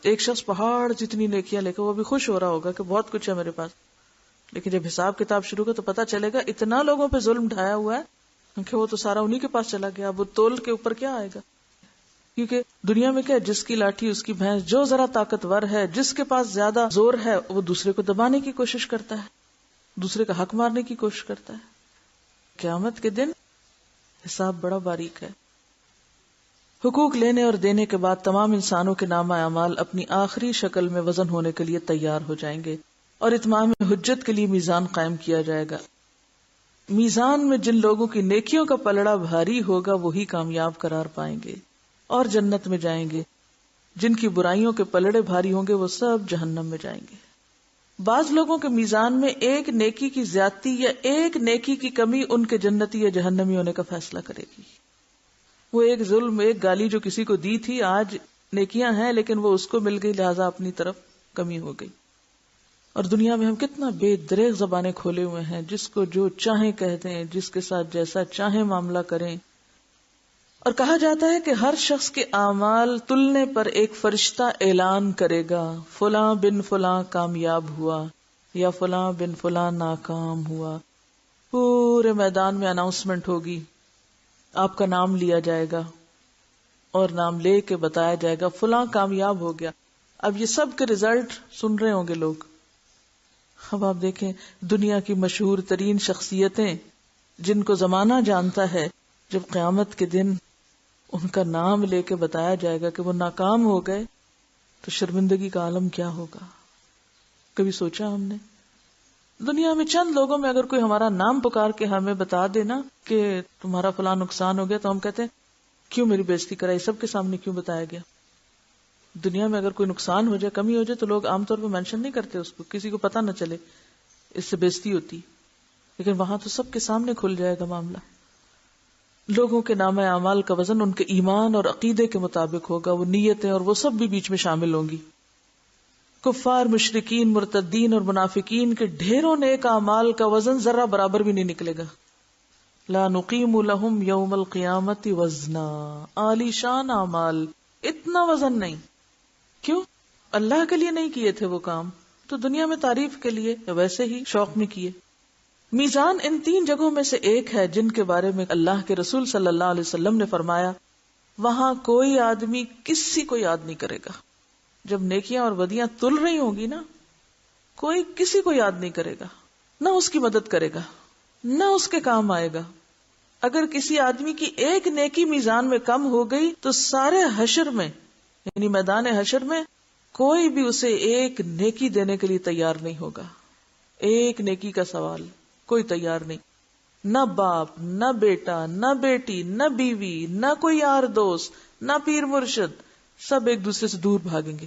ایک شخص پہاڑ جتنی نیکیاں لے کے وہ بھی خوش ہو رہا ہوگا کہ بہت کچھ ہے میرے پاس، لیکن جب حساب کتاب شروع ہو تو پتا چلے گا اتنا لوگوں پہ ظلم ڈھایا ہوا ہے کیونکہ وہ تو سارا انہی کے پاس چلا گیا. اب وہ تول کے اوپر کیا آئے گا؟ کیونکہ دنیا میں کیا ہے، جس کی لاٹھی اس کی بھینس، جو ذرا طاقتور ہے، جس کے پاس زیادہ زور ہے، وہ دوسرے کو دبانے کی کوشش کرتا ہے، دوسرے کا حق مارنے کی کوشش کرتا ہے. قیامت کے دن حساب بڑا باریک ہے. حقوق لینے اور دینے کے بعد تمام انسانوں کے نامہ اعمال اپنی آخری شکل میں وزن ہونے کے لیے تیار ہو جائیں گے اور اتمام حجت کے لیے میزان قائم کیا جائے گا. میزان میں جن لوگوں کی نیکیوں کا پلڑا بھاری ہوگا وہی کامیاب قرار پائیں گے اور جنت میں جائیں گے. جن کی برائیوں کے پلڑے بھاری ہوں گے وہ سب جہنم میں جائیں گے. بعض لوگوں کے میزان میں ایک نیکی کی زیادتی یا ایک نیکی کی کمی ان کے جنتی یا جہنمی ہونے کا فیصلہ کرے گی. وہ ایک ظلم، ایک گالی جو کسی کو دی تھی، آج نیکیاں ہیں لیکن وہ اس کو مل گئی، لہذا اپنی طرف کمی ہو گئی. اور دنیا میں ہم کتنا بے دریغ زبانیں کھولے ہوئے ہیں، جس کو جو چاہیں کہہ دیں، جس کے ساتھ جیسا چاہیں معاملہ کریں. اور کہا جاتا ہے کہ ہر شخص کے اعمال تلنے پر ایک فرشتہ اعلان کرے گا، فلاں بن فلاں کامیاب ہوا یا فلاں بن فلاں ناکام ہوا. پورے میدان میں اناؤنسمنٹ ہوگی، آپ کا نام لیا جائے گا اور نام لے کے بتایا جائے گا فلاں کامیاب ہو گیا. اب یہ سب کے ریزلٹ سن رہے ہوں گے لوگ. اب آپ دیکھیں دنیا کی مشہور ترین شخصیتیں جن کو زمانہ جانتا ہے، جب قیامت کے دن ان کا نام لے کے بتایا جائے گا کہ وہ ناکام ہو گئے تو شرمندگی کا عالم کیا ہوگا. کبھی سوچا ہم نے؟ دنیا میں چند لوگوں میں اگر کوئی ہمارا نام پکار کے ہمیں بتا دینا کہ تمہارا فلاں نقصان ہو گیا تو ہم کہتے ہیں کیوں میری بےزتی کرائی، سب کے سامنے کیوں بتایا گیا. دنیا میں اگر کوئی نقصان ہو جائے، کمی ہو جائے تو لوگ عام طور پہ مینشن نہیں کرتے اس کو، کسی کو پتہ نہ چلے، اس سے بےزتی ہوتی. لیکن وہاں تو سب کے سامنے کھل جائے گا معاملہ. لوگوں کے نامہ اعمال کا وزن ان کے ایمان اور عقیدے کے مطابق ہوگا، وہ نیتیں اور وہ سب بھی بیچ میں شامل ہوں گی. کفار، مشرکین، مرتدین اور منافقین کے ڈھیروں نیک اعمال کا وزن ذرہ برابر بھی نہیں نکلے گا. لا نقیم لہم یوم القیامت وزنا. عالی شان اعمال، اتنا وزن نہیں. کیوں؟ اللہ کے لیے نہیں کیے تھے وہ کام، تو دنیا میں تعریف کے لیے یا ویسے ہی شوق میں کیے. میزان ان 3 جگہوں میں سے ایک ہے جن کے بارے میں اللہ کے رسول صلی اللہ علیہ وسلم نے فرمایا وہاں کوئی آدمی کسی کو یاد نہیں کرے گا. جب نیکیاں اور بدیاں تل رہی ہوں گی نا، کوئی کسی کو یاد نہیں کرے گا، نہ اس کی مدد کرے گا، نہ اس کے کام آئے گا. اگر کسی آدمی کی ایک نیکی میزان میں کم ہو گئی تو سارے حشر میں، یعنی میدان حشر میں، کوئی بھی اسے ایک نیکی دینے کے لیے تیار نہیں ہوگا. ایک نیکی کا سوال کوئی تیار نہیں. نہ باپ، نہ بیٹا، نہ بیٹی، نہ بیوی، نہ کوئی یار دوست، نہ پیر مرشد، سب ایک دوسرے سے دور بھاگیں گے.